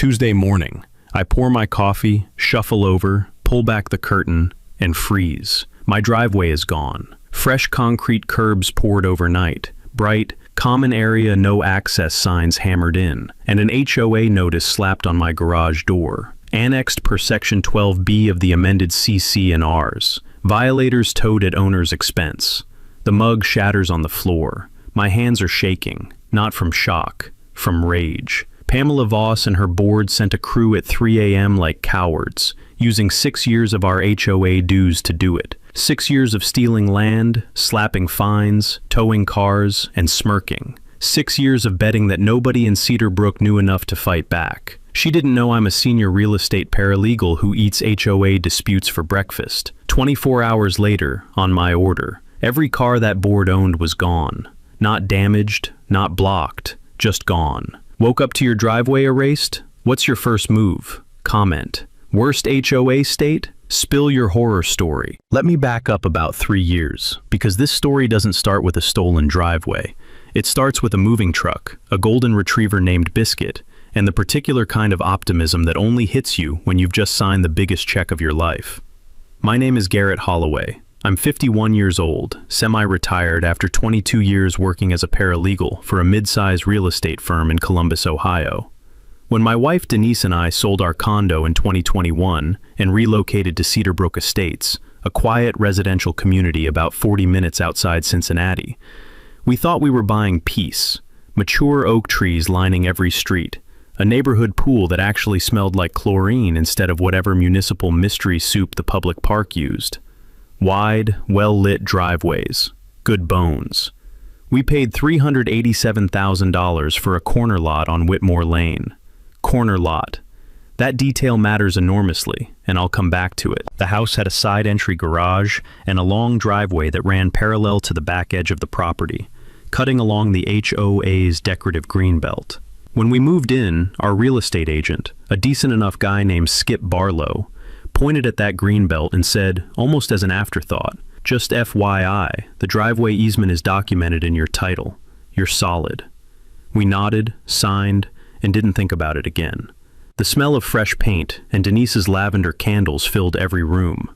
Tuesday morning. I pour my coffee, shuffle over, pull back the curtain, and freeze. My driveway is gone. Fresh concrete curbs poured overnight. Bright, common area no access signs hammered in, and an HOA notice slapped on my garage door. Annexed per Section 12B of the amended CC&Rs. Violators towed at owner's expense. The mug shatters on the floor. My hands are shaking, not from shock, from rage. Pamela Voss and her board sent a crew at 3 a.m. like cowards, using 6 years of our HOA dues to do it. 6 years of stealing land, slapping fines, towing cars, and smirking. 6 years of betting that nobody in Cedar Brook knew enough to fight back. She didn't know I'm a senior real estate paralegal who eats HOA disputes for breakfast. 24 hours later, on my order, every car that board owned was gone. Not damaged, not blocked, just gone. Woke up to your driveway erased? What's your first move? Comment. Worst HOA state? Spill your horror story. Let me back up about 3 years, because this story doesn't start with a stolen driveway. It starts with a moving truck, a golden retriever named Biscuit, and the particular kind of optimism that only hits you when you've just signed the biggest check of your life. My name is Garrett Holloway. I'm 51 years old, semi-retired after 22 years working as a paralegal for a mid-sized real estate firm in Columbus, Ohio. When my wife Denise and I sold our condo in 2021 and relocated to Cedar Brook Estates, a quiet residential community about 40 minutes outside Cincinnati, we thought we were buying peace, mature oak trees lining every street, a neighborhood pool that actually smelled like chlorine instead of whatever municipal mystery soup the public park used. Wide, well-lit driveways. Good bones. We paid $387,000 for a corner lot on Whitmore Lane. Corner lot. That detail matters enormously, and I'll come back to it. The house had a side entry garage and a long driveway that ran parallel to the back edge of the property, cutting along the HOA's decorative green belt. When we moved in, our real estate agent, a decent enough guy named Skip Barlow, pointed at that green belt and said, almost as an afterthought, just FYI, the driveway easement is documented in your title. You're solid. We nodded, signed, and didn't think about it again. The smell of fresh paint and Denise's lavender candles filled every room.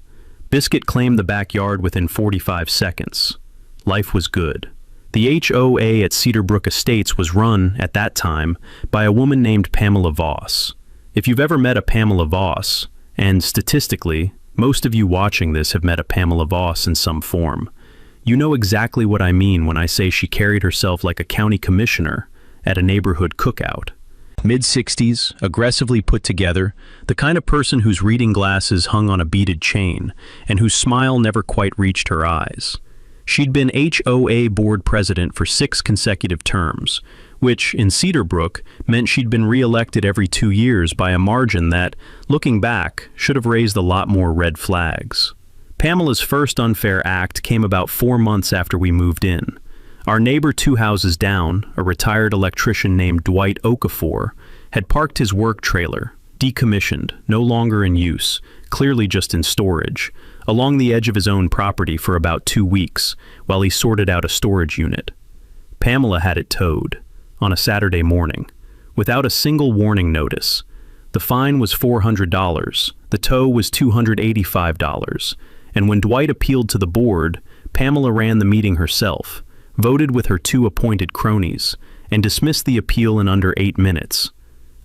Biscuit claimed the backyard within 45 seconds. Life was good. The HOA at Cedar Brook Estates was run, at that time, by a woman named Pamela Voss. If you've ever met a Pamela Voss, and statistically, most of you watching this have met a Pamela Voss in some form, you know exactly what I mean when I say she carried herself like a county commissioner at a neighborhood cookout. Mid-60s, aggressively put together, the kind of person whose reading glasses hung on a beaded chain, and whose smile never quite reached her eyes. She'd been HOA board president for 6 consecutive terms, which, in Cedar Brook, meant she'd been re-elected every 2 years by a margin that, looking back, should have raised a lot more red flags. Pamela's first unfair act came about 4 months after we moved in. Our neighbor 2 houses down, a retired electrician named Dwight Okafor, had parked his work trailer, decommissioned, no longer in use, clearly just in storage, along the edge of his own property for about 2 weeks while he sorted out a storage unit. Pamela had it towed, on a Saturday morning, without a single warning notice. The fine was $400, the tow was $285, and when Dwight appealed to the board, Pamela ran the meeting herself, voted with her 2 appointed cronies, and dismissed the appeal in under 8 minutes.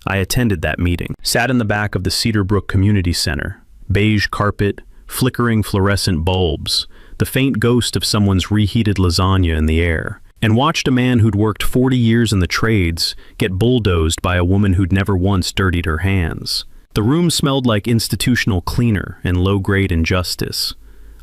I attended that meeting, sat in the back of the Cedar Brook Community Center, beige carpet, flickering fluorescent bulbs, the faint ghost of someone's reheated lasagna in the air, and watched a man who'd worked 40 years in the trades get bulldozed by a woman who'd never once dirtied her hands. The room smelled like institutional cleaner and low-grade injustice.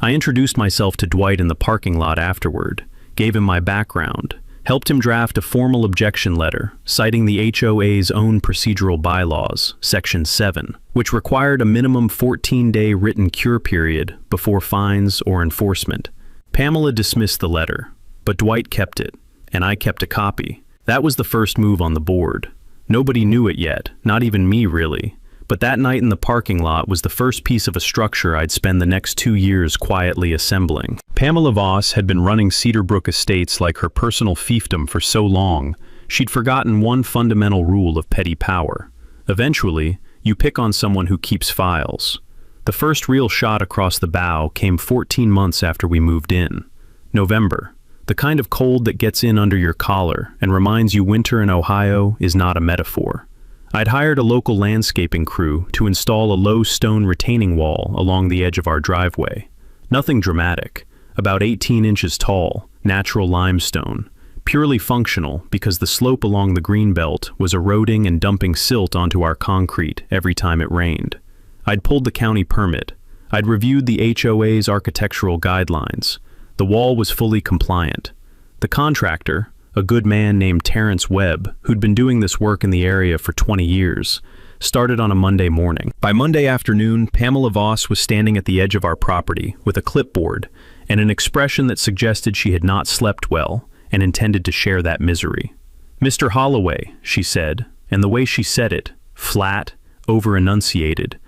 I introduced myself to Dwight in the parking lot afterward, gave him my background, helped him draft a formal objection letter, citing the HOA's own procedural bylaws, Section 7, which required a minimum 14-day written cure period before fines or enforcement. Pamela dismissed the letter, but Dwight kept it, and I kept a copy. That was the first move on the board. Nobody knew it yet, not even me really, but that night in the parking lot was the first piece of a structure I'd spend the next 2 years quietly assembling. Pamela Voss had been running Cedar Brook Estates like her personal fiefdom for so long, she'd forgotten one fundamental rule of petty power. Eventually, you pick on someone who keeps files. The first real shot across the bow came 14 months after we moved in. November, the kind of cold that gets in under your collar and reminds you winter in Ohio is not a metaphor. I'd hired a local landscaping crew to install a low stone retaining wall along the edge of our driveway. Nothing dramatic, about 18 inches tall, natural limestone, purely functional because the slope along the greenbelt was eroding and dumping silt onto our concrete every time it rained. I'd pulled the county permit. I'd reviewed the HOA's architectural guidelines. The wall was fully compliant. The contractor, a good man named Terrence Webb, who'd been doing this work in the area for 20 years, started on a Monday morning. By Monday afternoon, Pamela Voss was standing at the edge of our property with a clipboard and an expression that suggested she had not slept well and intended to share that misery. "Mr. Holloway," she said, and the way she said it, flat, over-enunciated,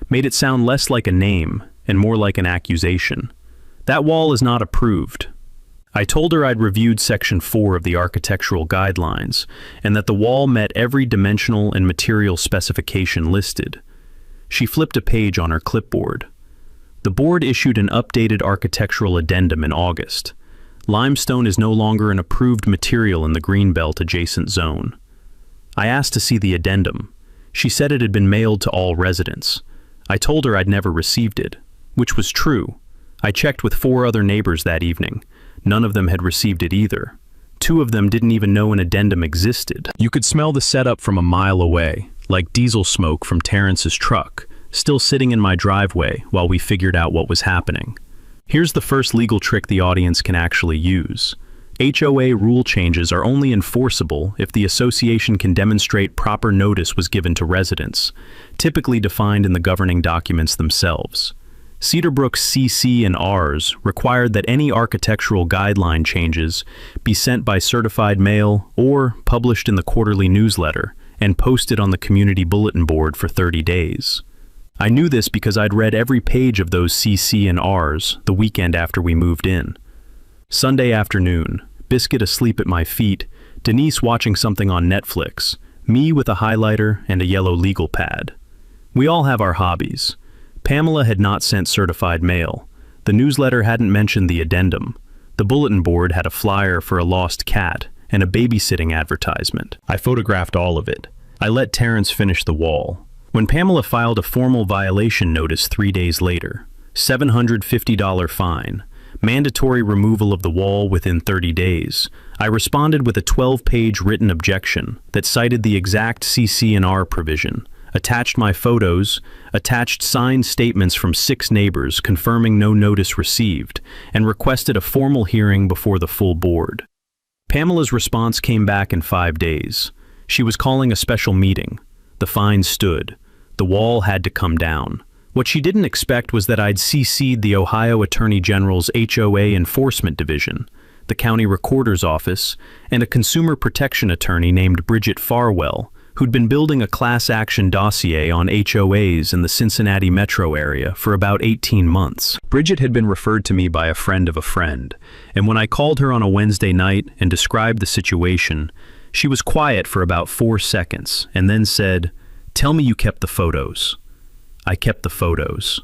made it sound less like a name and more like an accusation. "That wall is not approved." I told her I'd reviewed Section 4 of the architectural guidelines and that the wall met every dimensional and material specification listed. She flipped a page on her clipboard. The board issued an updated architectural addendum in August. Limestone is no longer an approved material in the Greenbelt adjacent zone. I asked to see the addendum. She said it had been mailed to all residents. I told her I'd never received it, which was true. I checked with 4 other neighbors that evening. None of them had received it either. 2 of them didn't even know an addendum existed. You could smell the setup from a mile away, like diesel smoke from Terrence's truck, still sitting in my driveway while we figured out what was happening. Here's the first legal trick the audience can actually use. HOA rule changes are only enforceable if the association can demonstrate proper notice was given to residents, typically defined in the governing documents themselves. Cedarbrook's CC and Rs required that any architectural guideline changes be sent by certified mail or published in the quarterly newsletter and posted on the community bulletin board for 30 days. I knew this because I'd read every page of those CC and Rs the weekend after we moved in. Sunday afternoon, Biscuit asleep at my feet, Denise watching something on Netflix, me with a highlighter and a yellow legal pad. We all have our hobbies. Pamela had not sent certified mail. The newsletter hadn't mentioned the addendum. The bulletin board had a flyer for a lost cat and a babysitting advertisement. I photographed all of it. I let Terrence finish the wall. When Pamela filed a formal violation notice 3 days later, $750 fine, mandatory removal of the wall within 30 days, I responded with a 12-page written objection that cited the exact CC&R provision, attached my photos, attached signed statements from 6 neighbors confirming no notice received, and requested a formal hearing before the full board. Pamela's response came back in 5 days. She was calling a special meeting. The fine stood. The wall had to come down. What she didn't expect was that I'd CC'd the Ohio Attorney General's HOA Enforcement Division, the county recorder's office, and a consumer protection attorney named Bridget Farwell, who'd been building a class action dossier on HOAs in the Cincinnati metro area for about 18 months. Bridget had been referred to me by a friend of a friend, and when I called her on a Wednesday night and described the situation, she was quiet for about 4 seconds and then said, "Tell me you kept the photos." I kept the photos.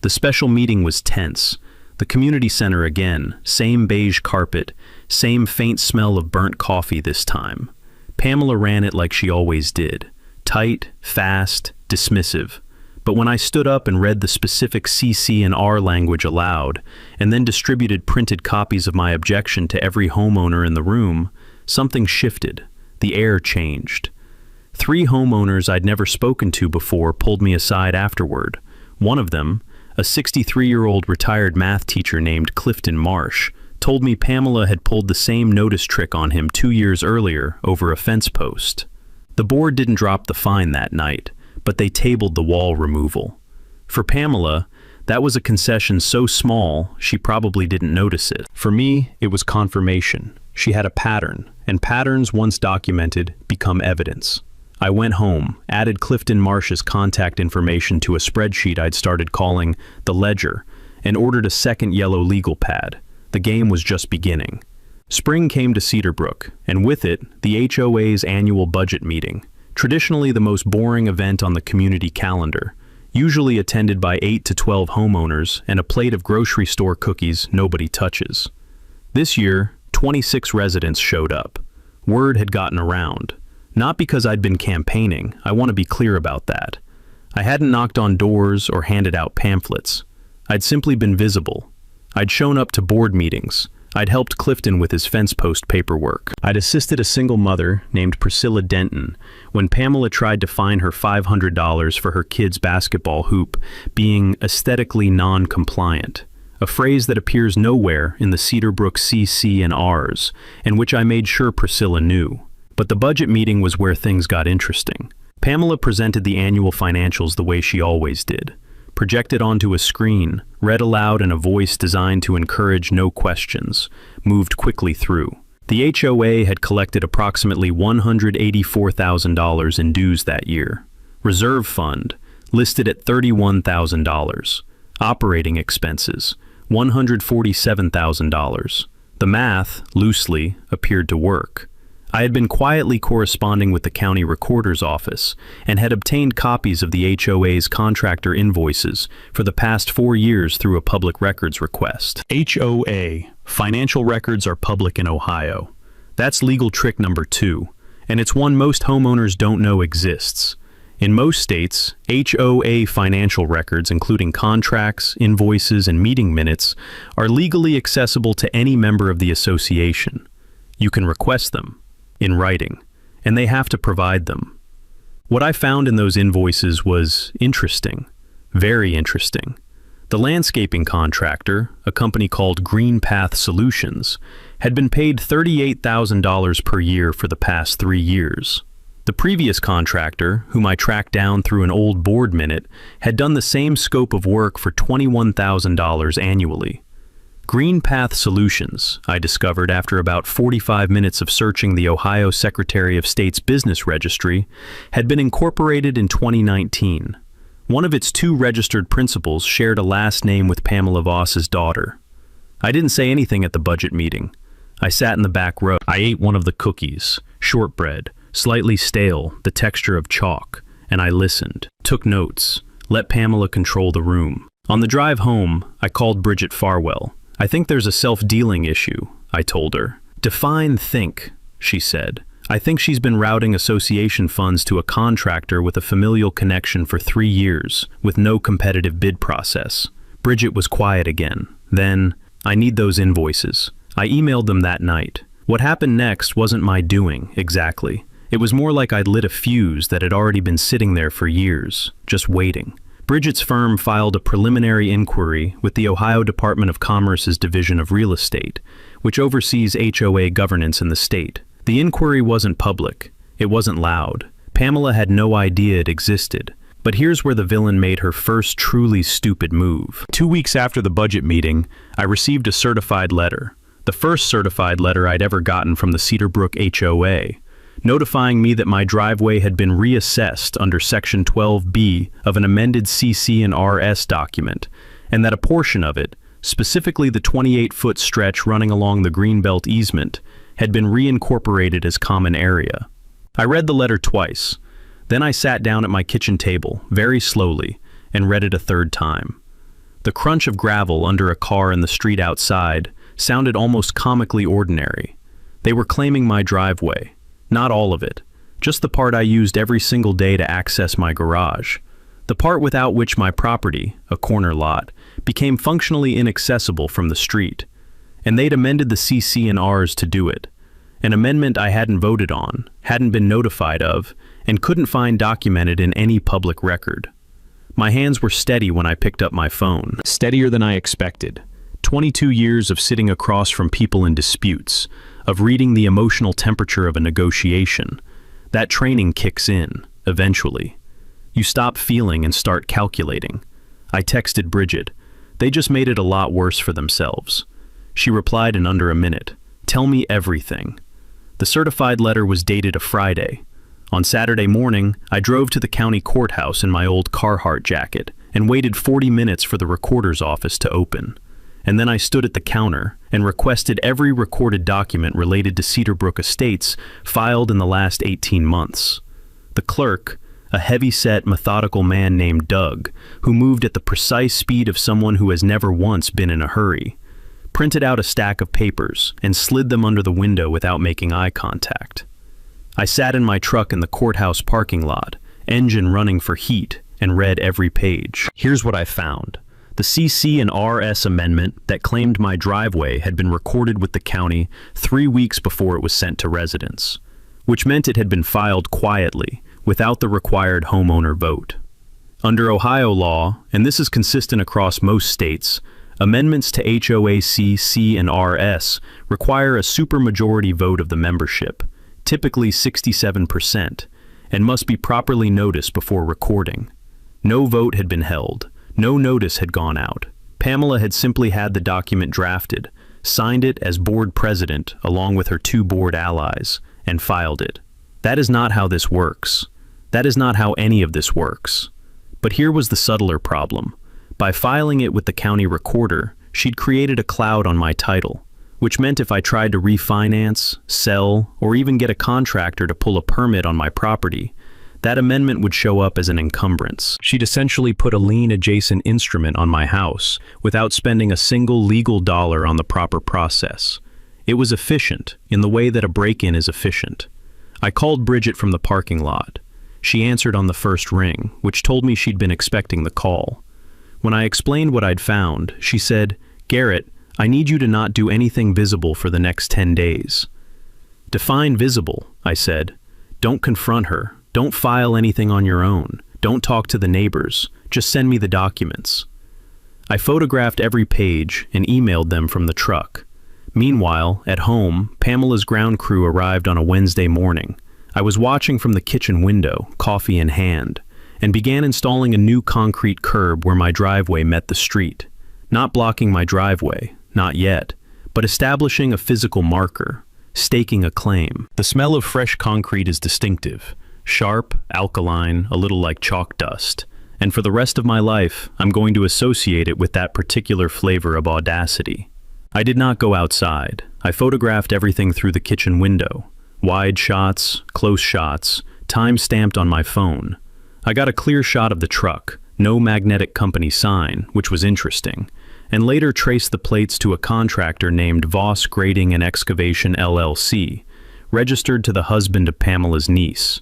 The special meeting was tense. The community center again, same beige carpet, same faint smell of burnt coffee this time. Pamela ran it like she always did, tight, fast, dismissive. But when I stood up and read the specific CC and R language aloud, and then distributed printed copies of my objection to every homeowner in the room, something shifted. The air changed. 3 homeowners I'd never spoken to before pulled me aside afterward. One of them, a 63-year-old retired math teacher named Clifton Marsh, told me Pamela had pulled the same notice trick on him 2 years earlier over a fence post. The board didn't drop the fine that night, but they tabled the wall removal. For Pamela, that was a concession so small she probably didn't notice it. For me, it was confirmation. She had a pattern, and patterns once documented become evidence. I went home, added Clifton Marsh's contact information to a spreadsheet I'd started calling the Ledger, and ordered a second yellow legal pad. The game was just beginning. Spring came to Cedarbrook, and with it, the HOA's annual budget meeting. traditionally the most boring event on the community calendar, usually attended by 8 to 12 homeowners and a plate of grocery store cookies nobody touches. This year, 26 residents showed up. Word had gotten around. Not because I'd been campaigning, I want to be clear about that. I hadn't knocked on doors or handed out pamphlets. I'd simply been visible. I'd shown up to board meetings. I'd helped Clifton with his fence post paperwork. I'd assisted a single mother named Priscilla Denton when Pamela tried to fine her $500 for her kid's basketball hoop being aesthetically non-compliant, a phrase that appears nowhere in the Cedarbrook CC&Rs, and which I made sure Priscilla knew. But the budget meeting was where things got interesting. Pamela presented the annual financials the way she always did. Projected onto a screen, read aloud in a voice designed to encourage no questions, moved quickly through. The HOA had collected approximately $184,000 in dues that year. Reserve fund, listed at $31,000. Operating expenses, $147,000. The math, loosely, appeared to work. I had been quietly corresponding with the county recorder's office and had obtained copies of the HOA's contractor invoices for the past 4 years through a public records request. HOA, financial records are public in Ohio. That's legal trick number 2, and it's one most homeowners don't know exists. In most states, HOA financial records, including contracts, invoices, and meeting minutes, are legally accessible to any member of the association. You can request them in writing, and they have to provide them. What I found in those invoices was interesting, very interesting. The landscaping contractor, a company called Green Path Solutions, had been paid $38,000 per year for the past 3 years. The previous contractor, whom I tracked down through an old board minute, had done the same scope of work for $21,000 annually. Green Path Solutions, I discovered after about 45 minutes of searching the Ohio Secretary of State's business registry, had been incorporated in 2019. One of its 2 registered principals shared a last name with Pamela Voss's daughter. I didn't say anything at the budget meeting. I sat in the back row. I ate one of the cookies, shortbread, slightly stale, the texture of chalk, and I listened, took notes, let Pamela control the room. On the drive home, I called Bridget Farwell. I think there's a self-dealing issue, I told her. Define think, she said. I think she's been routing association funds to a contractor with a familial connection for 3 years, with no competitive bid process. Bridget was quiet again. Then, I need those invoices. I emailed them that night. What happened next wasn't my doing, exactly. It was more like I'd lit a fuse that had already been sitting there for years, just waiting. Bridget's firm filed a preliminary inquiry with the Ohio Department of Commerce's Division of Real Estate, which oversees HOA governance in the state. The inquiry wasn't public. It wasn't loud. Pamela had no idea it existed. But here's where the villain made her first truly stupid move. 2 weeks after the budget meeting, I received a certified letter. The first certified letter I'd ever gotten from the Cedarbrook HOA, notifying me that my driveway had been reassessed under Section 12B of an amended CC&RS document, and that a portion of it, specifically the 28-foot stretch running along the Greenbelt easement, had been reincorporated as common area. I read the letter twice. Then I sat down at my kitchen table, very slowly, and read it a 3rd time. The crunch of gravel under a car in the street outside sounded almost comically ordinary. They were claiming my driveway. Not all of it, just the part I used every single day to access my garage. The part without which my property, a corner lot, became functionally inaccessible from the street. And they'd amended the CC&Rs to do it. An amendment I hadn't voted on, hadn't been notified of, and couldn't find documented in any public record. My hands were steady when I picked up my phone. Steadier than I expected. 22 years of sitting across from people in disputes, of reading the emotional temperature of a negotiation. That training kicks in, eventually. You stop feeling and start calculating. I texted Bridget. They just made it a lot worse for themselves. She replied in under a minute. Tell me everything. The certified letter was dated a Friday. On Saturday morning, I drove to the county courthouse in my old Carhartt jacket and waited 40 minutes for the recorder's office to open. And then I stood at the counter and requested every recorded document related to Cedarbrook Estates filed in the last 18 months. The The clerk, a heavy-set, methodical man named Doug, who moved at the precise speed of someone who has never once been in a hurry, printed out a stack of papers and slid them under the window without making eye contact. I sat in my truck in the courthouse parking lot, engine running for heat, and read every page. Here's what I found. The CC and RS amendment that claimed my driveway had been recorded with the county 3 weeks before it was sent to residents, which meant it had been filed quietly, without the required homeowner vote. Under Ohio law, and this is consistent across most states, amendments to HOA C, and RS require a supermajority vote of the membership, typically 67%, and must be properly noticed before recording. No vote had been held. No notice had gone out. Pamela had simply had the document drafted, signed it as board president along with her 2 board allies, and filed it. That is not how this works. That is not how any of this works. But here was the subtler problem. By filing it with the county recorder, she'd created a cloud on my title, which meant if I tried to refinance, sell, or even get a contractor to pull a permit on my property, that amendment would show up as an encumbrance. She'd essentially put a lien-adjacent instrument on my house without spending a single legal dollar on the proper process. It was efficient, in the way that a break-in is efficient. I called Bridget from the parking lot. She answered on the first ring, which told me she'd been expecting the call. When I explained what I'd found, she said, "Garrett, I need you to not do anything visible for the next 10 days. Define visible, I said. Don't confront her. Don't file anything on your own. Don't talk to the neighbors. Just send me the documents. I photographed every page and emailed them from the truck. Meanwhile, at home, Pamela's ground crew arrived on a Wednesday morning. I was watching from the kitchen window, coffee in hand, and began installing a new concrete curb where my driveway met the street. Not blocking my driveway, not yet, but establishing a physical marker, staking a claim. The smell of fresh concrete is distinctive. Sharp, alkaline, a little like chalk dust. And for the rest of my life, I'm going to associate it with that particular flavor of audacity. I did not go outside. I photographed everything through the kitchen window. Wide shots, close shots, time stamped on my phone. I got a clear shot of the truck, no magnetic company sign, which was interesting, and later traced the plates to a contractor named Voss Grading and Excavation LLC, registered to the husband of Pamela's niece.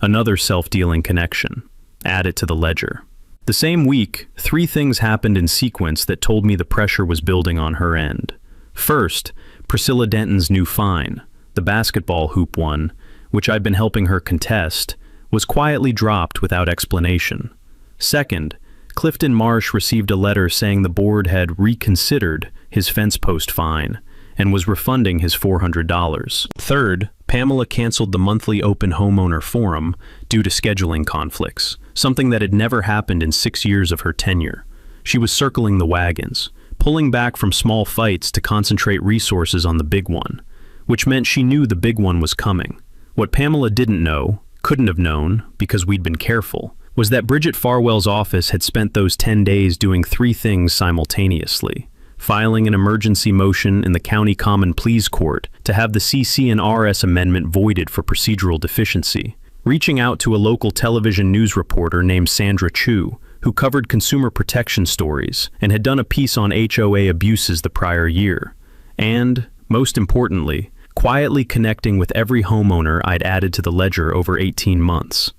Another self-dealing connection. Add it to the ledger. The same week, 3 things happened in sequence that told me the pressure was building on her end. First, Priscilla Denton's new fine, the basketball hoop one, which I'd been helping her contest, was quietly dropped without explanation. Second, Clifton Marsh received a letter saying the board had reconsidered his fence post fine and was refunding his $400. Third, Pamela canceled the monthly open homeowner forum due to scheduling conflicts, something that had never happened in 6 years of her tenure. She was circling the wagons, pulling back from small fights to concentrate resources on the big one, which meant she knew the big one was coming. What Pamela didn't know, couldn't have known, because we'd been careful, was that Bridget Farwell's office had spent those 10 days doing 3 things simultaneously. Filing an emergency motion in the County Common Pleas Court to have the CC and RS amendment voided for procedural deficiency, reaching out to a local television news reporter named Sandra Chu, who covered consumer protection stories and had done a piece on HOA abuses the prior year, and, most importantly, quietly connecting with every homeowner I'd added to the ledger over 18 months.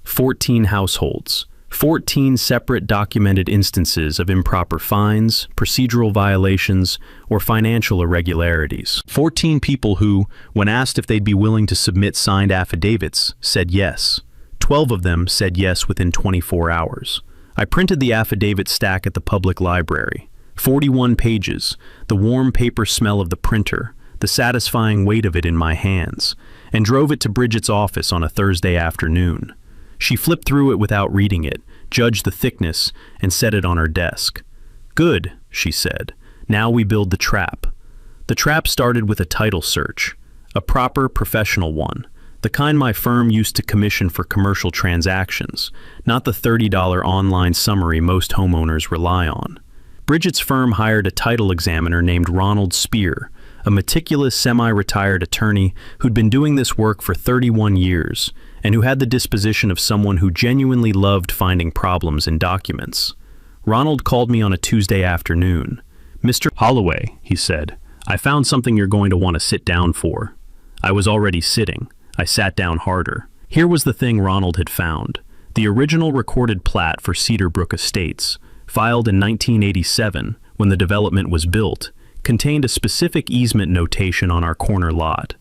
14 households, 14 separate documented instances of improper fines, procedural violations, or financial irregularities. 14 people who, when asked if they'd be willing to submit signed affidavits, said yes. 12 of them said yes within 24 hours. I printed the affidavit stack at the public library. 41 pages, the warm paper smell of the printer, the satisfying weight of it in my hands, and drove it to Bridget's office on a Thursday afternoon. She flipped through it without reading it, judged the thickness, and set it on her desk. "Good," she said. "Now we build the trap." The trap started with a title search, a proper professional one, the kind my firm used to commission for commercial transactions, not the $30 online summary most homeowners rely on. Bridget's firm hired a title examiner named Ronald Spear, a meticulous semi-retired attorney who'd been doing this work for 31 years and who had the disposition of someone who genuinely loved finding problems in documents. Ronald called me on a Tuesday afternoon. "Mr. Holloway," he said, "I found something you're going to want to sit down for." I was already sitting. I sat down harder. Here was the thing Ronald had found. The original recorded plat for Cedarbrook Estates, filed in 1987 when the development was built, contained a specific easement notation on our corner lot.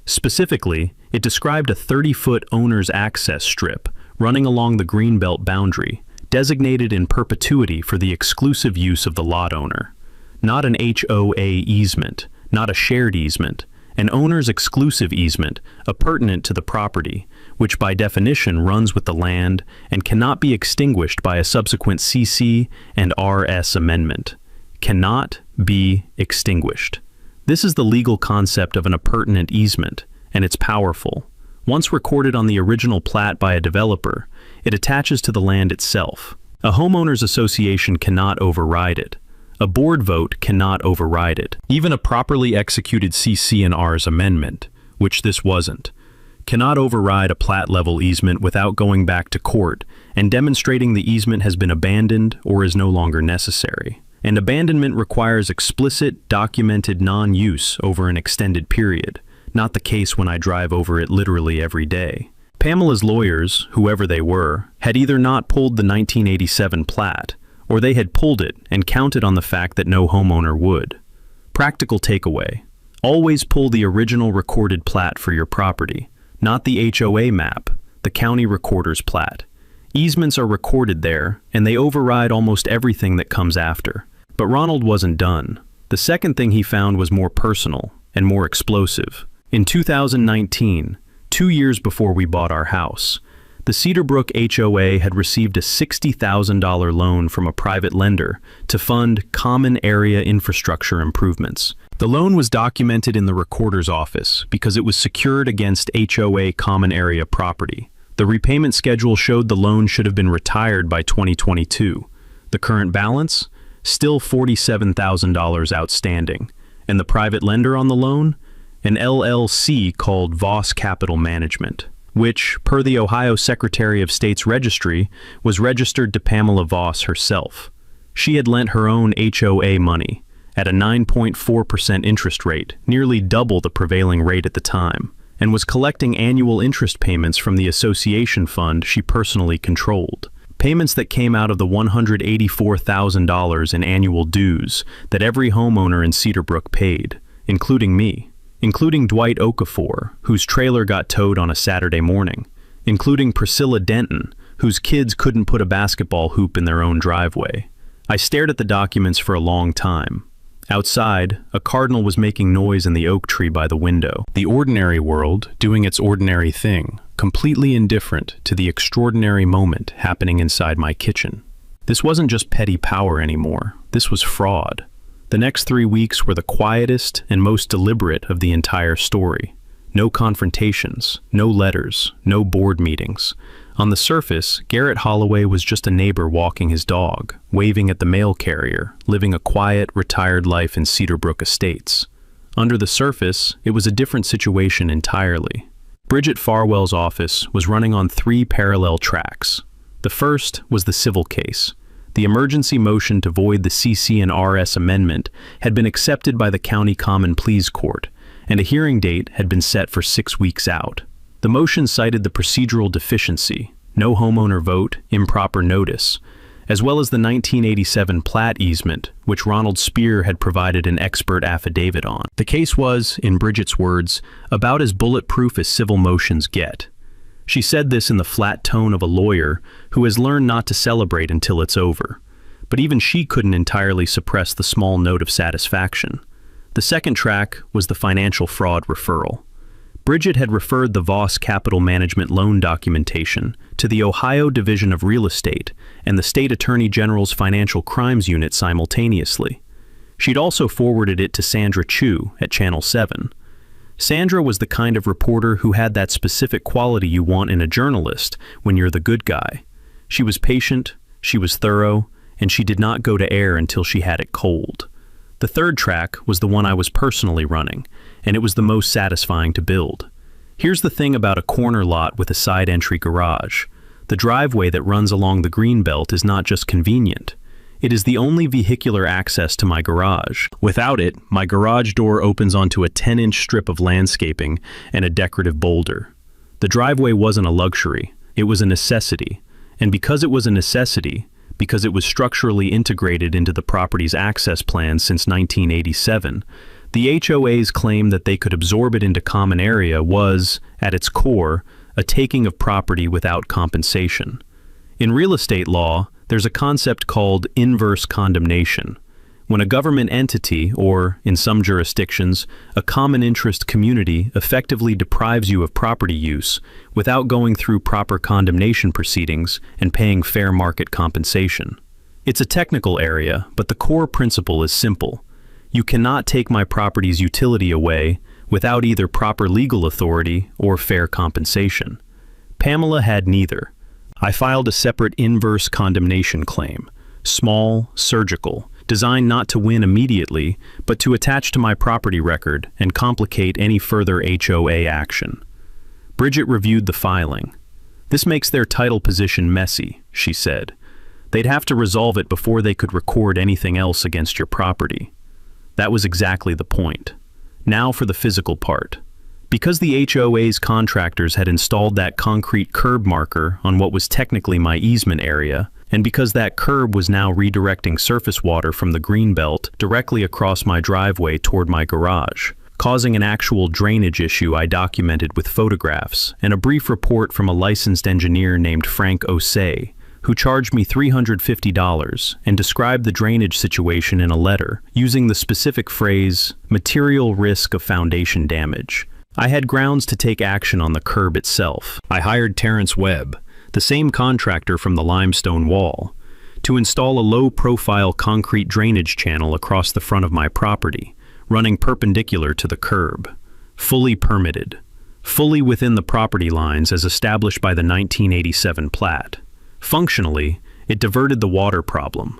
Specifically, it described a 30-foot owner's access strip running along the greenbelt boundary, designated in perpetuity for the exclusive use of the lot owner. Not an HOA easement, not a shared easement, an owner's exclusive easement, appurtenant to the property, which by definition runs with the land and cannot be extinguished by a subsequent CC and RS amendment. Cannot be extinguished. This is the legal concept of an appurtenant easement, and it's powerful. Once recorded on the original plat by a developer, it attaches to the land itself. A homeowners association cannot override it. A board vote cannot override it. Even a properly executed CC and Rs amendment, which this wasn't, cannot override a plat-level easement without going back to court and demonstrating the easement has been abandoned or is no longer necessary. And abandonment requires explicit, documented non-use over an extended period, not the case when I drive over it literally every day. Pamela's lawyers, whoever they were, had either not pulled the 1987 plat, or they had pulled it and counted on the fact that no homeowner would. Practical takeaway: always pull the original recorded plat for your property, not the HOA map, the county recorder's plat. Easements are recorded there, and they override almost everything that comes after. But Ronald wasn't done. The second thing he found was more personal and more explosive. In 2019, 2 years before we bought our house, the Cedarbrook HOA had received a $60,000 loan from a private lender to fund common area infrastructure improvements. The loan was documented in the recorder's office because it was secured against HOA common area property. The repayment schedule showed the loan should have been retired by 2022. The current balance? Still $47,000 outstanding. And the private lender on the loan? An LLC called Voss Capital Management, which, per the Ohio Secretary of State's registry, was registered to Pamela Voss herself. She had lent her own HOA money at a 9.4% interest rate, nearly double the prevailing rate at the time, and was collecting annual interest payments from the association fund she personally controlled. Payments that came out of the $184,000 in annual dues that every homeowner in Cedarbrook paid, including me. Including Dwight Okafor, whose trailer got towed on a Saturday morning, including Priscilla Denton, whose kids couldn't put a basketball hoop in their own driveway. I stared at the documents for a long time. Outside, a cardinal was making noise in the oak tree by the window. The ordinary world doing its ordinary thing, completely indifferent to the extraordinary moment happening inside my kitchen. This wasn't just petty power anymore. This was fraud. The next 3 weeks were the quietest and most deliberate of the entire story. No confrontations, no letters, no board meetings. On the surface, Garrett Holloway was just a neighbor walking his dog, waving at the mail carrier, living a quiet, retired life in Cedarbrook Estates. Under the surface, it was a different situation entirely. Bridget Farwell's office was running on 3 parallel tracks. The first was the civil case. The emergency motion to void the CC and RS amendment had been accepted by the County Common Pleas Court, and a hearing date had been set for 6 weeks out. The motion cited the procedural deficiency, no homeowner vote, improper notice, as well as the 1987 plat easement, which Ronald Spear had provided an expert affidavit on. The case was, in Bridget's words, about as bulletproof as civil motions get. She said this in the flat tone of a lawyer who has learned not to celebrate until it's over. But even she couldn't entirely suppress the small note of satisfaction. The second track was the financial fraud referral. Bridget had referred the Voss Capital Management loan documentation to the Ohio Division of Real Estate and the State Attorney General's Financial Crimes Unit simultaneously. She'd also forwarded it to Sandra Chu at Channel 7. Sandra was the kind of reporter who had that specific quality you want in a journalist when you're the good guy. She was patient, she was thorough, and she did not go to air until she had it cold. The third track was the one I was personally running, and it was the most satisfying to build. Here's the thing about a corner lot with a side entry garage. The driveway that runs along the green belt is not just convenient. It is the only vehicular access to my garage. Without it, my garage door opens onto a 10-inch strip of landscaping and a decorative boulder. The driveway wasn't a luxury, it was a necessity. And because it was a necessity, because it was structurally integrated into the property's access plan since 1987, the HOA's claim that they could absorb it into common area was, at its core, a taking of property without compensation. In real estate law, there's a concept called inverse condemnation. When a government entity, or, in some jurisdictions, a common interest community effectively deprives you of property use without going through proper condemnation proceedings and paying fair market compensation. It's a technical area, but the core principle is simple. You cannot take my property's utility away without either proper legal authority or fair compensation. Pamela had neither. I filed a separate inverse condemnation claim, small, surgical, designed not to win immediately, but to attach to my property record and complicate any further HOA action. Bridget reviewed the filing. "This makes their title position messy," she said. "They'd have to resolve it before they could record anything else against your property." That was exactly the point. Now for the physical part. Because the HOA's contractors had installed that concrete curb marker on what was technically my easement area, and because that curb was now redirecting surface water from the greenbelt directly across my driveway toward my garage, causing an actual drainage issue I documented with photographs and a brief report from a licensed engineer named Frank Osei, who charged me $350 and described the drainage situation in a letter, using the specific phrase, "material risk of foundation damage." I had grounds to take action on the curb itself. I hired Terrence Webb, the same contractor from the limestone wall, to install a low-profile concrete drainage channel across the front of my property, running perpendicular to the curb. Fully permitted. Fully within the property lines as established by the 1987 plat. Functionally, it diverted the water problem.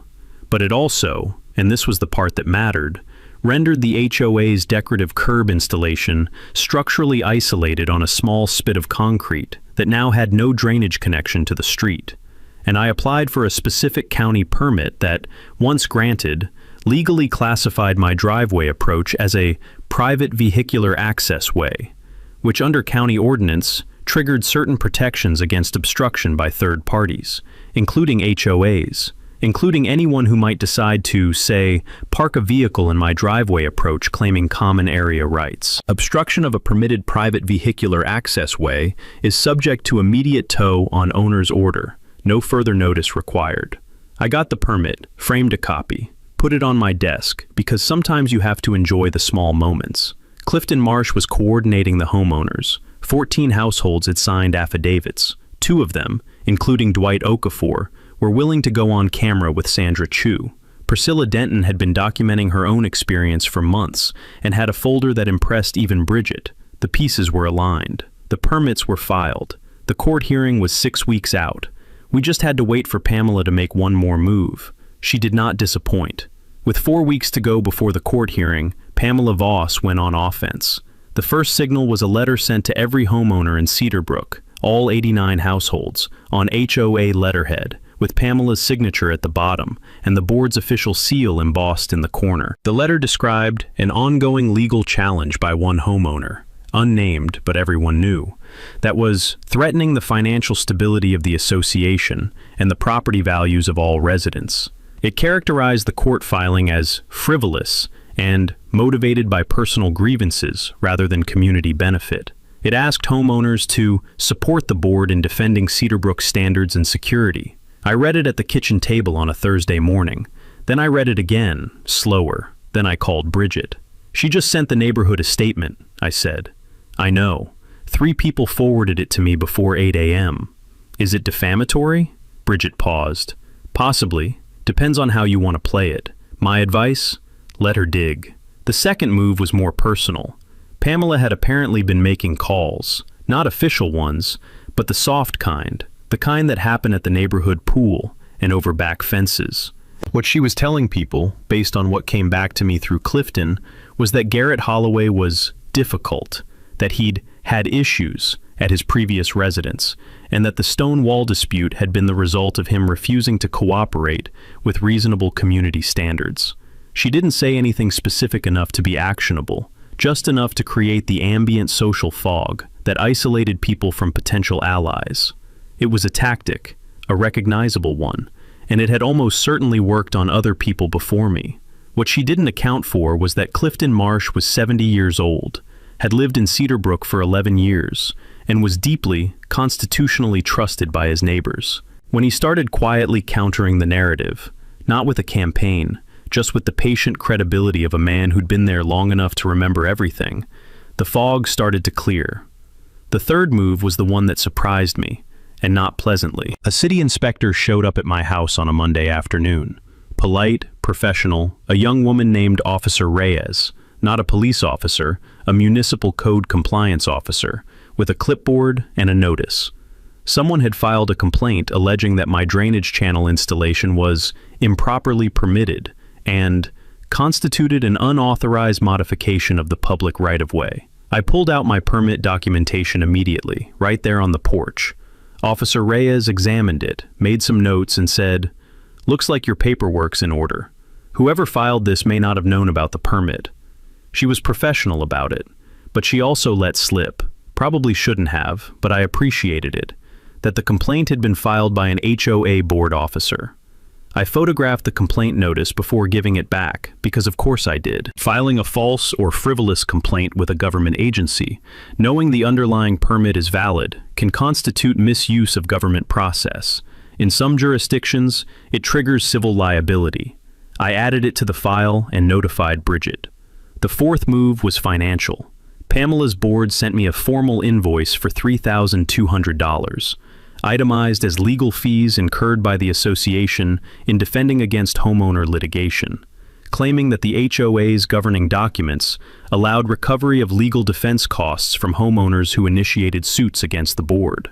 But it also, and this was the part that mattered, rendered the HOA's decorative curb installation structurally isolated on a small spit of concrete that now had no drainage connection to the street. And I applied for a specific county permit that, once granted, legally classified my driveway approach as a private vehicular access way, which under county ordinance triggered certain protections against obstruction by third parties, including HOAs, including anyone who might decide to, say, park a vehicle in my driveway approach claiming common area rights. Obstruction of a permitted private vehicular access way is subject to immediate tow on owner's order. No further notice required. I got the permit, framed a copy, put it on my desk, because sometimes you have to enjoy the small moments. Clifton Marsh was coordinating the homeowners. 14 households had signed affidavits. 2 of them, including Dwight Okafor, were willing to go on camera with Sandra Chu. Priscilla Denton had been documenting her own experience for months and had a folder that impressed even Bridget. The pieces were aligned. The permits were filed. The court hearing was 6 weeks out. We just had to wait for Pamela to make one more move. She did not disappoint. With 4 weeks to go before the court hearing, Pamela Voss went on offense. The first signal was a letter sent to every homeowner in Cedarbrook, all 89 households, on HOA letterhead, with Pamela's signature at the bottom and the board's official seal embossed in the corner. The letter described an ongoing legal challenge by one homeowner, unnamed but everyone knew, that was threatening the financial stability of the association and the property values of all residents. It characterized the court filing as frivolous and motivated by personal grievances rather than community benefit. It asked homeowners to support the board in defending Cedarbrook's standards and security. I read it at the kitchen table on a Thursday morning. Then I read it again, slower. Then I called Bridget. "She just sent the neighborhood a statement," I said. "I know. 3 people forwarded it to me before 8 a.m. Is it defamatory?" Bridget paused. "Possibly. Depends on how you want to play it. My advice? Let her dig." The second move was more personal. Pamela had apparently been making calls, not official ones, but the soft kind, the kind that happen at the neighborhood pool and over back fences. What she was telling people, based on what came back to me through Clifton, was that Garrett Holloway was difficult, that he'd had issues at his previous residence, and that the stone wall dispute had been the result of him refusing to cooperate with reasonable community standards. She didn't say anything specific enough to be actionable, just enough to create the ambient social fog that isolated people from potential allies. It was a tactic, a recognizable one, and it had almost certainly worked on other people before me. What she didn't account for was that Clifton Marsh was 70 years old, had lived in Cedarbrook for 11 years, and was deeply, constitutionally trusted by his neighbors. When he started quietly countering the narrative, not with a campaign, just with the patient credibility of a man who'd been there long enough to remember everything, the fog started to clear. The third move was the one that surprised me, and not pleasantly. A city inspector showed up at my house on a Monday afternoon. Polite, professional, a young woman named Officer Reyes, not a police officer, a municipal code compliance officer, with a clipboard and a notice. Someone had filed a complaint alleging that my drainage channel installation was improperly permitted and constituted an unauthorized modification of the public right-of-way. I pulled out my permit documentation immediately, right there on the porch. Officer Reyes examined it, made some notes, and said, "Looks like your paperwork's in order. Whoever filed this may not have known about the permit." She was professional about it, but she also let slip, probably shouldn't have, but I appreciated it, that the complaint had been filed by an HOA board officer. I photographed the complaint notice before giving it back, because of course I did. Filing a false or frivolous complaint with a government agency, knowing the underlying permit is valid, can constitute misuse of government process. In some jurisdictions, it triggers civil liability. I added it to the file and notified Bridget. The fourth move was financial. Pamela's board sent me a formal invoice for $3,200. Itemized as legal fees incurred by the association in defending against homeowner litigation, claiming that the HOA's governing documents allowed recovery of legal defense costs from homeowners who initiated suits against the board.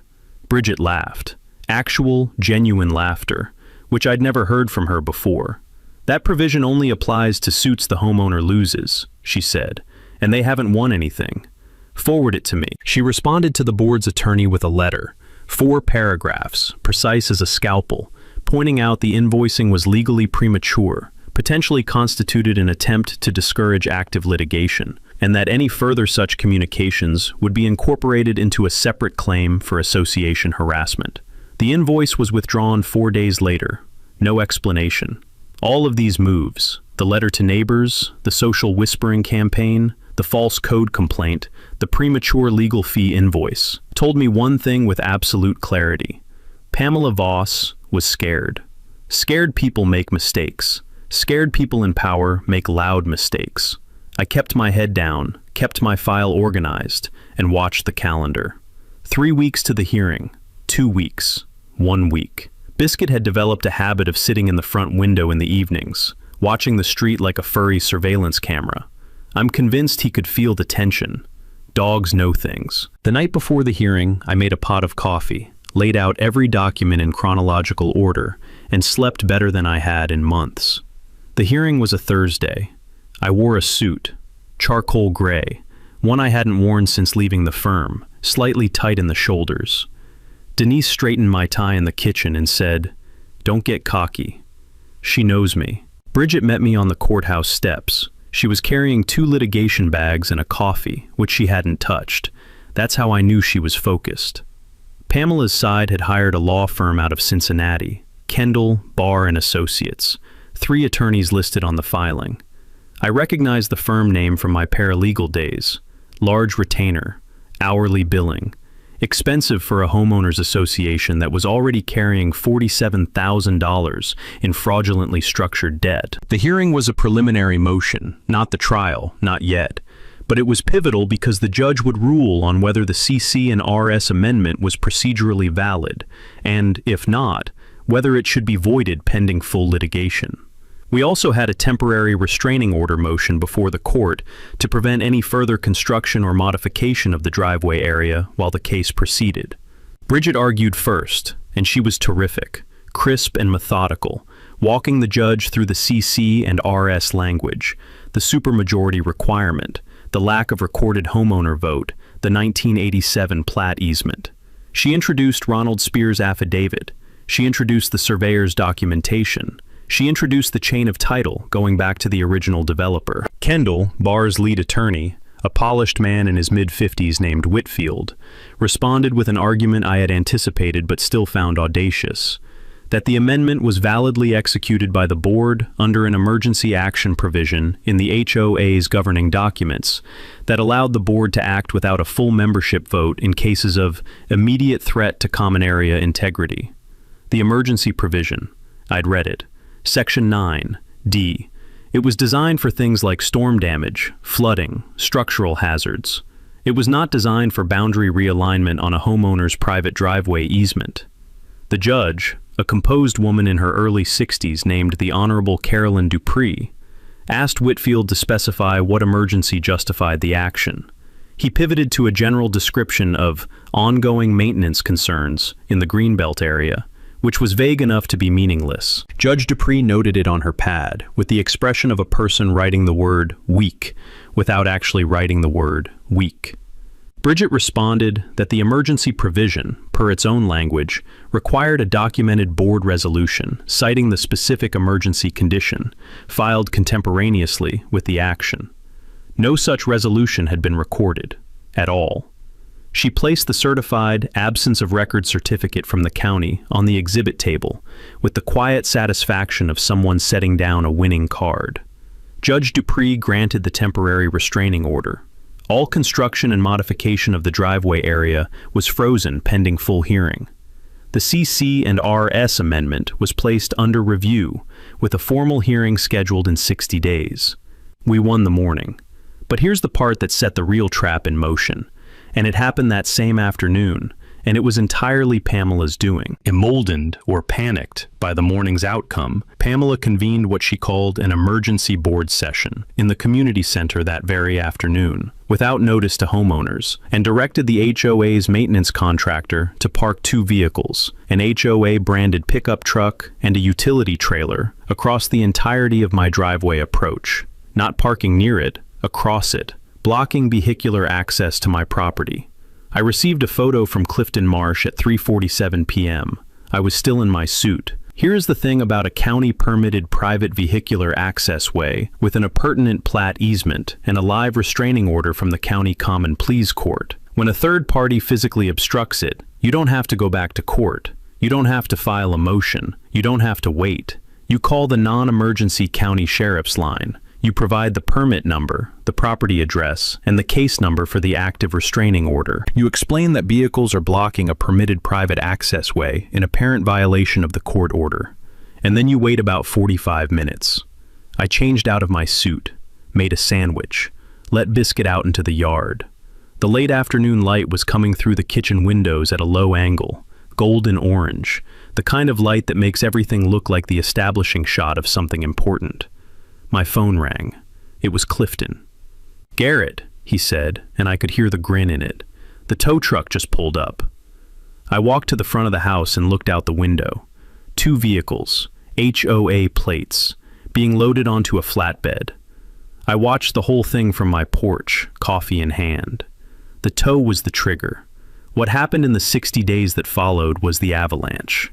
Bridget laughed. Actual, genuine laughter, which I'd never heard from her before. "That provision only applies to suits the homeowner loses," she said, "and they haven't won anything. Forward it to me." She responded to the board's attorney with a letter. 4 paragraphs, precise as a scalpel, pointing out the invoicing was legally premature, potentially constituted an attempt to discourage active litigation, and that any further such communications would be incorporated into a separate claim for association harassment. The invoice was withdrawn 4 days later. No explanation. All of these moves, the letter to neighbors, the social whispering campaign, the false code complaint, the premature legal fee invoice, told me one thing with absolute clarity. Pamela Voss was scared. Scared people make mistakes. Scared people in power make loud mistakes. I kept my head down, kept my file organized, and watched the calendar. 3 weeks to the hearing. 2 weeks. 1 week. Biscuit had developed a habit of sitting in the front window in the evenings, watching the street like a furry surveillance camera. I'm convinced he could feel the tension. Dogs know things. The night before the hearing, I made a pot of coffee, laid out every document in chronological order, and slept better than I had in months. The hearing was a Thursday. I wore a suit, charcoal gray, one I hadn't worn since leaving the firm, slightly tight in the shoulders. Denise straightened my tie in the kitchen and said, "Don't get cocky." She knows me. Bridget met me on the courthouse steps. She was carrying 2 litigation bags and a coffee, which she hadn't touched. That's how I knew she was focused. Pamela's side had hired a law firm out of Cincinnati, Kendall, Barr and Associates, 3 attorneys listed on the filing. I recognized the firm name from my paralegal days. Large retainer, hourly billing. Expensive for a homeowners association that was already carrying $47,000 in fraudulently structured debt. The hearing was a preliminary motion, not the trial, not yet. But it was pivotal because the judge would rule on whether the CC and RS amendment was procedurally valid, and, if not, whether it should be voided pending full litigation. We also had a temporary restraining order motion before the court to prevent any further construction or modification of the driveway area while the case proceeded. Bridget argued first, and she was terrific, crisp and methodical, walking the judge through the CC and RS language, the supermajority requirement, the lack of recorded homeowner vote, the 1987 plat easement. She introduced Ronald Spear's affidavit. She introduced the surveyor's documentation. She introduced the chain of title going back to the original developer. Kendall, Barr's lead attorney, a polished man in his mid-50s named Whitfield, responded with an argument I had anticipated but still found audacious, that the amendment was validly executed by the board under an emergency action provision in the HOA's governing documents that allowed the board to act without a full membership vote in cases of immediate threat to common area integrity. The emergency provision, I'd read it, Section 9, D. It was designed for things like storm damage, flooding, structural hazards. It was not designed for boundary realignment on a homeowner's private driveway easement. The judge, a composed woman in her early 60s named the Honorable Carolyn Dupree, asked Whitfield to specify what emergency justified the action. He pivoted to a general description of ongoing maintenance concerns in the Greenbelt area, which was vague enough to be meaningless. Judge Dupree noted it on her pad, with the expression of a person writing the word weak without actually writing the word weak. Bridget responded that the emergency provision, per its own language, required a documented board resolution citing the specific emergency condition, filed contemporaneously with the action. No such resolution had been recorded, at all. She placed the certified absence of record certificate from the county on the exhibit table with the quiet satisfaction of someone setting down a winning card. Judge Dupree granted the temporary restraining order. All construction and modification of the driveway area was frozen pending full hearing. The CC and RS amendment was placed under review with a formal hearing scheduled in 60 days. We won the morning. But here's the part that set the real trap in motion. And it happened that same afternoon, and it was entirely Pamela's doing. Emboldened or panicked by the morning's outcome, Pamela convened what she called an emergency board session in the community center that very afternoon, without notice to homeowners, and directed the HOA's maintenance contractor to park 2 vehicles, an HOA-branded pickup truck and a utility trailer, across the entirety of my driveway approach, not parking near it, across it, blocking vehicular access to my property. I received a photo from Clifton Marsh at 3:47 p.m. I was still in my suit. Here's the thing about a county-permitted private vehicular access way with an appurtenant plat easement and a live restraining order from the County Common Pleas Court. When a third party physically obstructs it, you don't have to go back to court. You don't have to file a motion. You don't have to wait. You call the non-emergency county sheriff's line. You provide the permit number, the property address, and the case number for the active restraining order. You explain that vehicles are blocking a permitted private access way in apparent violation of the court order. And then you wait about 45 minutes. I changed out of my suit, made a sandwich, let Biscuit out into the yard. The late afternoon light was coming through the kitchen windows at a low angle, golden orange, the kind of light that makes everything look like the establishing shot of something important. My phone rang. It was Clifton. "Garrett," he said, and I could hear the grin in it. "The tow truck just pulled up." I walked to the front of the house and looked out the window. 2 vehicles, HOA plates, being loaded onto a flatbed. I watched the whole thing from my porch, coffee in hand. The tow was the trigger. What happened in the 60 days that followed was the avalanche.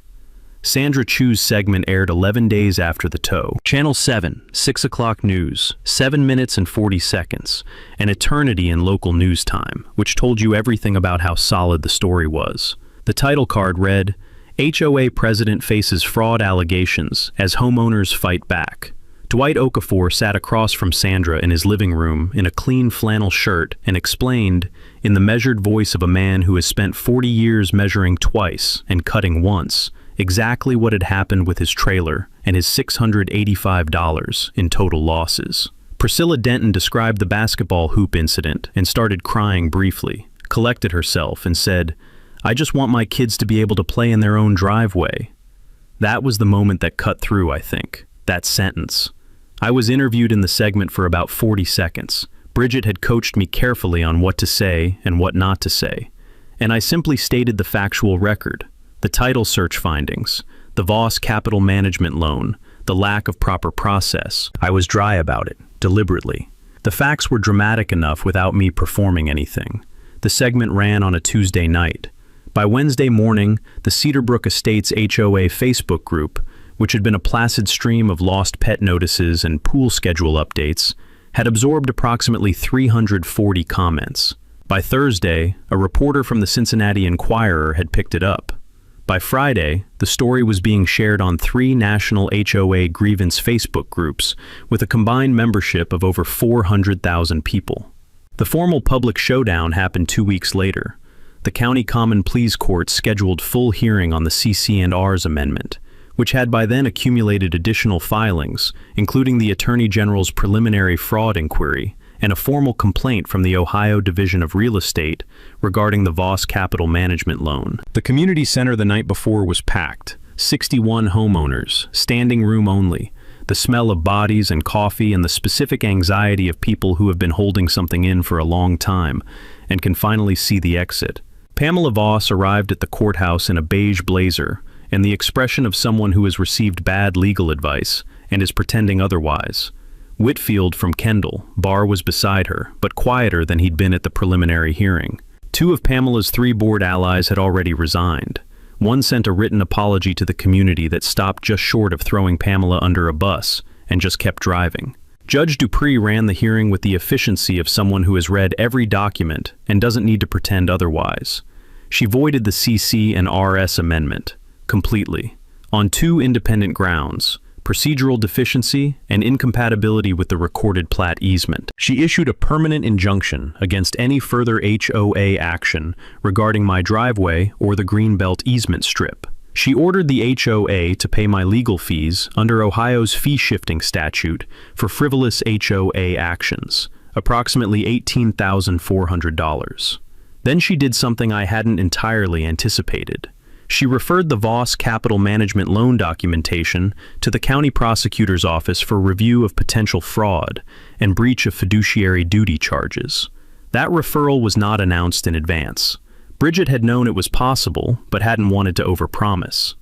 Sandra Chu's segment aired 11 days after the tow. Channel 7, 6 o'clock news, 7 minutes and 40 seconds, an eternity in local news time, which told you everything about how solid the story was. The title card read, "HOA President Faces Fraud Allegations as Homeowners Fight Back." Dwight Okafor sat across from Sandra in his living room in a clean flannel shirt and explained, in the measured voice of a man who has spent 40 years measuring twice and cutting once, exactly what had happened with his trailer and his $685 in total losses. Priscilla Denton described the basketball hoop incident and started crying briefly, collected herself and said, "I just want my kids to be able to play in their own driveway." That was the moment that cut through, I think, that sentence. I was interviewed in the segment for about 40 seconds. Bridget had coached me carefully on what to say and what not to say, and I simply stated the factual record. The title search findings, the Voss capital management loan, the lack of proper process. I was dry about it, deliberately. The facts were dramatic enough without me performing anything. The segment ran on a Tuesday night. By Wednesday morning, the Cedarbrook Estates HOA Facebook group, which had been a placid stream of lost pet notices and pool schedule updates, had absorbed approximately 340 comments. By Thursday, a reporter from the Cincinnati Enquirer had picked it up. By Friday, the story was being shared on 3 national HOA grievance Facebook groups with a combined membership of over 400,000 people. The formal public showdown happened 2 weeks later. The County Common Pleas Court scheduled full hearing on the CC&Rs amendment, which had by then accumulated additional filings, including the Attorney General's preliminary fraud inquiry and a formal complaint from the Ohio Division of Real Estate regarding the Voss Capital Management loan. The community center the night before was packed, 61 homeowners, standing room only, the smell of bodies and coffee and the specific anxiety of people who have been holding something in for a long time and can finally see the exit. Pamela Voss arrived at the courthouse in a beige blazer and the expression of someone who has received bad legal advice and is pretending otherwise. Whitfield from Kendall, Barr, was beside her, but quieter than he'd been at the preliminary hearing. 2 of Pamela's 3 board allies had already resigned. One sent a written apology to the community that stopped just short of throwing Pamela under a bus and just kept driving. Judge Dupree ran the hearing with the efficiency of someone who has read every document and doesn't need to pretend otherwise. She voided the CC and RS amendment completely, on 2 independent grounds: procedural deficiency and incompatibility with the recorded plat easement. She issued a permanent injunction against any further HOA action regarding my driveway or the Greenbelt easement strip. She ordered the HOA to pay my legal fees under Ohio's fee-shifting statute for frivolous HOA actions, approximately $18,400. Then she did something I hadn't entirely anticipated. She referred the Voss Capital Management loan documentation to the county prosecutor's office for review of potential fraud and breach of fiduciary duty charges. That referral was not announced in advance. Bridget had known it was possible, but hadn't wanted to overpromise.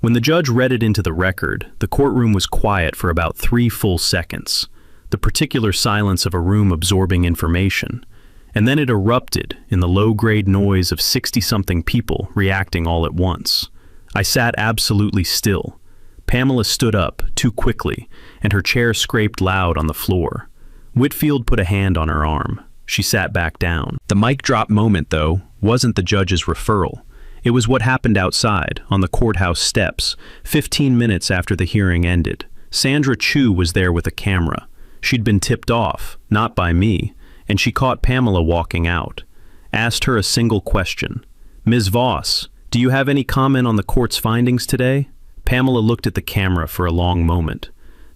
When the judge read it into the record, the courtroom was quiet for about 3 full seconds, the particular silence of a room absorbing information. And then it erupted in the low-grade noise of 60-something people reacting all at once. I sat absolutely still. Pamela stood up, too quickly, and her chair scraped loud on the floor. Whitfield put a hand on her arm. She sat back down. The mic drop moment, though, wasn't the judge's referral. It was what happened outside, on the courthouse steps, 15 minutes after the hearing ended. Sandra Chu was there with a camera. She'd been tipped off, not by me, and she caught Pamela walking out. Asked her a single question. "Ms. Voss, do you have any comment on the court's findings today?" Pamela looked at the camera for a long moment.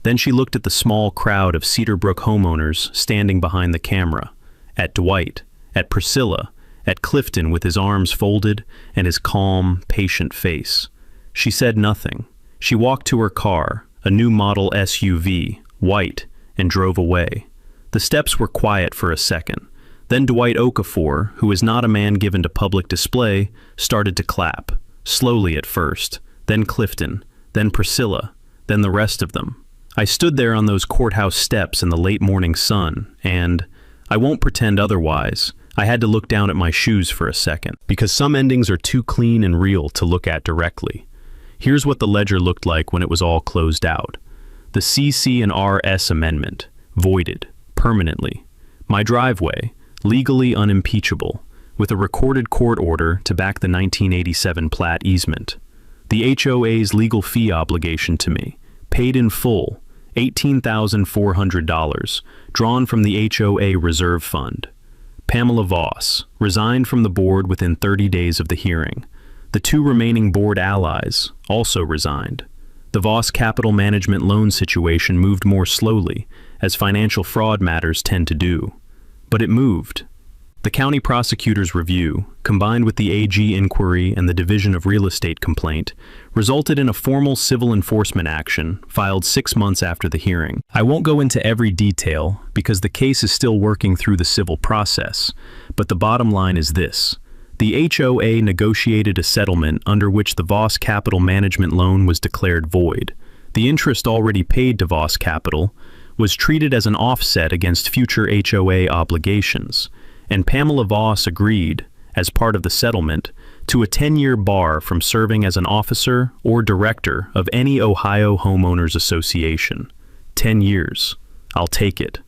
Then she looked at the small crowd of Cedarbrook homeowners standing behind the camera, at Dwight, at Priscilla, at Clifton with his arms folded and his calm, patient face. She said nothing. She walked to her car, a new model SUV, white, and drove away. The steps were quiet for a second. Then Dwight Okafor, who is not a man given to public display, started to clap, slowly at first, then Clifton, then Priscilla, then the rest of them. I stood there on those courthouse steps in the late morning sun, and, I won't pretend otherwise, I had to look down at my shoes for a second, because some endings are too clean and real to look at directly. Here's what the ledger looked like when it was all closed out. The CC and RS amendment, voided, permanently. My driveway, legally unimpeachable, with a recorded court order to back the 1987 plat easement. The HOA's legal fee obligation to me, paid in full, $18,400, drawn from the HOA reserve fund. Pamela Voss, resigned from the board within 30 days of the hearing. The 2 remaining board allies also resigned. The Voss Capital Management loan situation moved more slowly, as financial fraud matters tend to do. But it moved. The county prosecutor's review, combined with the AG inquiry and the Division of Real Estate complaint, resulted in a formal civil enforcement action filed 6 months after the hearing. I won't go into every detail because the case is still working through the civil process, but the bottom line is this. The HOA negotiated a settlement under which the Voss Capital Management loan was declared void. The interest already paid to Voss Capital was treated as an offset against future HOA obligations, and Pamela Voss agreed, as part of the settlement, to a 10-year bar from serving as an officer or director of any Ohio homeowners association. 10 years. I'll take it.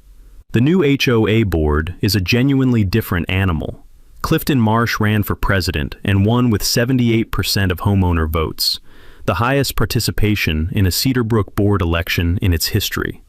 The new HOA board is a genuinely different animal. Clifton Marsh ran for president and won with 78% of homeowner votes, the highest participation in a Cedarbrook board election in its history.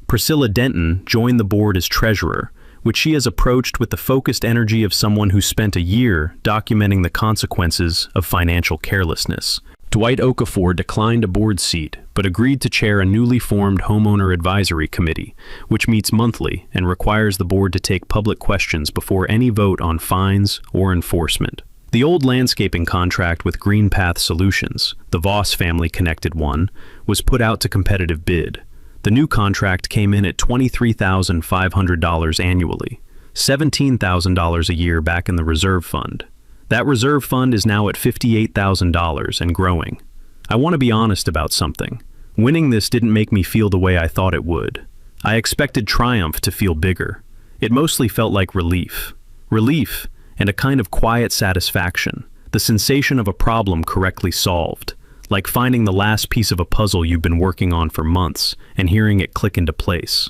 Priscilla Denton joined the board as treasurer, which she has approached with the focused energy of someone who spent a year documenting the consequences of financial carelessness. Dwight Okafor declined a board seat, but agreed to chair a newly formed homeowner advisory committee, which meets monthly and requires the board to take public questions before any vote on fines or enforcement. The old landscaping contract with Green Path Solutions, the Voss family connected one, was put out to competitive bid. The new contract came in at $23,500 annually, $17,000 a year back in the reserve fund. That reserve fund is now at $58,000 and growing. I want to be honest about something. Winning this didn't make me feel the way I thought it would. I expected triumph to feel bigger. It mostly felt like relief. Relief and a kind of quiet satisfaction, the sensation of a problem correctly solved, like finding the last piece of a puzzle you've been working on for months and hearing it click into place.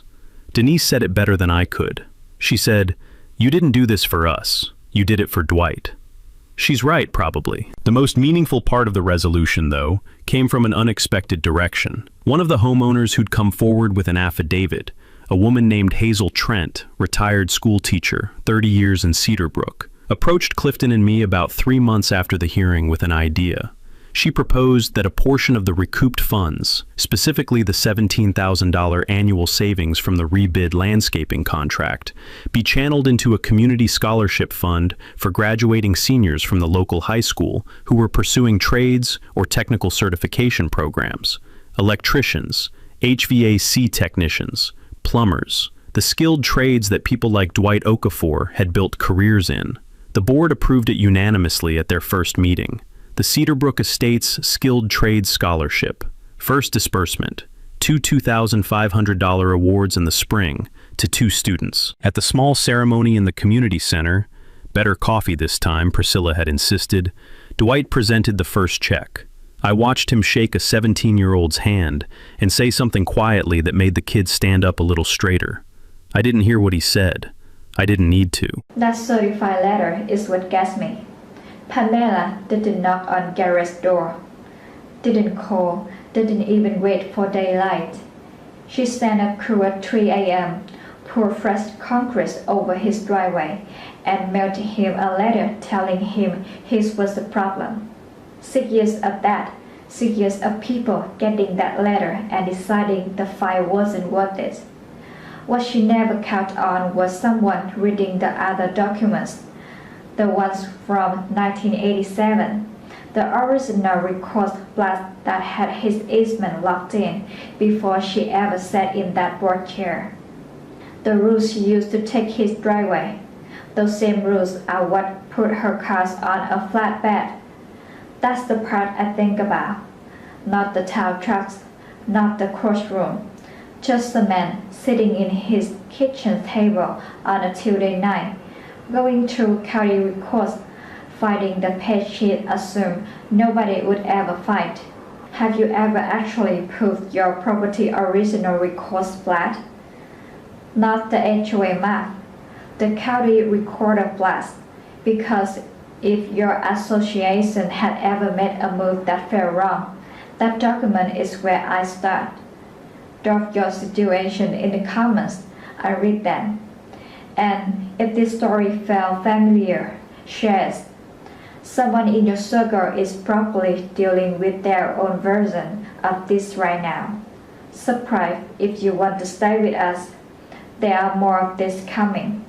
Denise said it better than I could. She said, "You didn't do this for us. You did it for Dwight." She's right, probably. The most meaningful part of the resolution, though, came from an unexpected direction. One of the homeowners who'd come forward with an affidavit, a woman named Hazel Trent, retired school teacher, 30 years in Cedarbrook, approached Clifton and me about 3 months after the hearing with an idea. She proposed that a portion of the recouped funds, specifically the $17,000 annual savings from the rebid landscaping contract, be channeled into a community scholarship fund for graduating seniors from the local high school who were pursuing trades or technical certification programs, electricians, HVAC technicians, plumbers, the skilled trades that people like Dwight Okafor had built careers in. The board approved it unanimously at their first meeting. The Cedarbrook Estates Skilled Trades Scholarship. First disbursement, two $2,500 awards in the spring to 2 students. At the small ceremony in the community center, better coffee this time, Priscilla had insisted, Dwight presented the first check. I watched him shake a 17-year-old's hand and say something quietly that made the kid stand up a little straighter. I didn't hear what he said. I didn't need to. That certified letter is what gets me. Pamela didn't knock on Garrett's door, didn't call, didn't even wait for daylight. She stand up crew at 3 a.m., poured fresh concrete over his driveway, and mailed him a letter telling him his was the problem. 6 years of that, 6 years of people getting that letter and deciding the fight wasn't worth it. What she never counted on was someone reading the other documents. The ones from 1987, the original record blast that had his easement locked in before she ever sat in that board chair. The rules she used to take his driveway, those same rules are what put her cars on a flatbed. That's the part I think about, not the tow trucks, not the courtroom, just a man sitting in his kitchen table on a Tuesday night, going through county records, finding the page she'd assumed nobody would ever find. Have you ever actually proved your property original records flat? Not the HOA map, the county recorder blast, because if your association had ever made a move that felt wrong, that document is where I start. Drop your situation in the comments, I read them. And if this story felt familiar, share it. Someone in your circle is probably dealing with their own version of this right now. Subscribe if you want to stay with us. There are more of this coming.